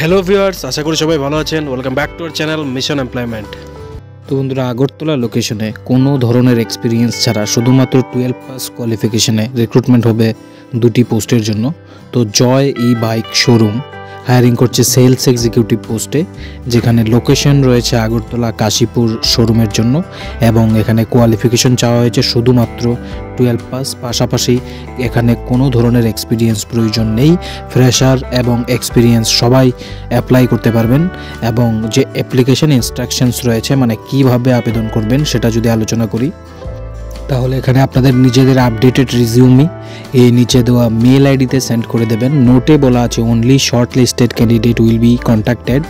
Hello viewers, আশা করি সবাই ভালো আছেন। Welcome back to our channel mission employment. তো বন্ধুরা, আগরতলা লোকেশনে কোনো ধরনের এক্সপিরিয়েন্স ছাড়া শুধুমাত্র 12 পাস কোয়ালিফিকেশনে রিক্রুটমেন্ট হবে দুটি পোস্টের জন্য। তো জয় ই বাইক শোরুম হায়ারিং করছে সেলস এক্সিকিউটিভ পোস্টে, যেখানে লোকেশন রয়েছে আগরতলা কাশীপুর শোরুমের জন্য এবং এখানে কোয়ালিফিকেশন চাওয়া হয়েছে শুধুমাত্র 12 পাস। পাশাপাশি এখানে কোনো ধরনের এক্সপিরিয়েন্স প্রয়োজন নেই, ফ্রেশার এবং এক্সপিরিয়েন্স সবাই অ্যাপ্লাই করতে পারবেন। এবং যে অ্যাপ্লিকেশন ইনস্ট্রাকশনস রয়েছে, মানে কিভাবে আবেদন করবেন সেটা যদি আলোচনা করি, তাহলে এখানে আপনাদের নিজেদের আপডেটেড রিজিউমি এই নিচে দেওয়া মেল আইডিতে সেন্ড করে দেবেন। নোটে বলা আছে only short listed candidate will be contacted,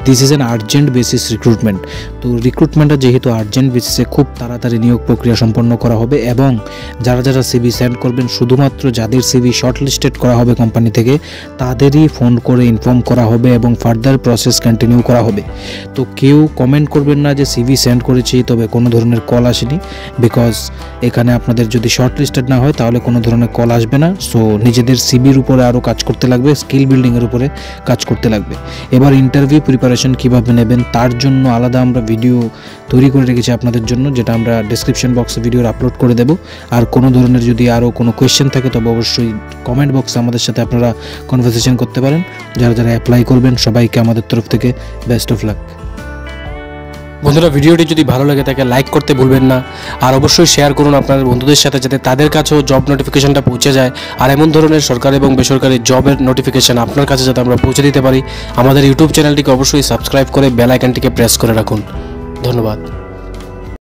this is an urgent basis recruitment. তো রিক্রুটমেন্টটা যেহেতু আর্জেন্ট বেসিসে খুব তাড়াতাড়ি নিয়োগ প্রক্রিয়া সম্পন্ন করা হবে এবং যারা যারা সিভি সেন্ড করবেন, শুধুমাত্র যাদের সিভি শর্ট লিস্টেড করা হবে কোম্পানি থেকে তাদেরই ফোন করে ইনফর্ম করা হবে এবং ফার্দার প্রসেস কন্টিনিউ করা হবে। তো কেউ কমেন্ট করবেন না যে সিভি সেন্ড করেছি তবে কোনো ধরনের কল আসেনি, বিকজ এখানে আপনাদের যদি শর্ট লিস্টেড না হয় তাহলে কোনো ধরনের কল আসবে না। সো নিজেদের সিভির উপরে আরও কাজ করতে লাগবে, স্কিল বিল্ডিংয়ের উপরে কাজ করতে লাগবে। এবার ইন্টারভিউ প্রিপারেশন কীভাবে নেবেন তার জন্য আলাদা আমরা ভিডিও তৈরি করে রেখেছি আপনাদের জন্য, যেটা আমরা ডেসক্রিপশন বক্সে ভিডিওর আপলোড করে দেব। আর কোনো ধরনের যদি আরও কোনো কোয়েশ্চেন থাকে তবে অবশ্যই কমেন্ট বক্সে আমাদের সাথে আপনারা কনভারসেশন করতে পারেন। যারা যারা অ্যাপ্লাই করবেন সবাইকে আমাদের তরফ থেকে বেস্ট অফ লাক। বন্ধুরা, ভিডিওটি যদি ভালো লাগে থাকে লাইক করতে ভুলবেন না, আর অবশ্যই শেয়ার করুন আপনাদের বন্ধুদের সাথে, যাতে তাদের কাছেও জব নোটিফিকেশনটা পৌঁছে যায়। আর এমন ধরনের সরকারি এবং বেসরকারি জবের নোটিফিকেশন আপনার কাছে যাতে আমরা পৌঁছে দিতে পারি, আমাদের ইউটিউব চ্যানেলটিকে অবশ্যই সাবস্ক্রাইব করে বেল আইকনটিকে প্রেস করে রাখুন। ধন্যবাদ।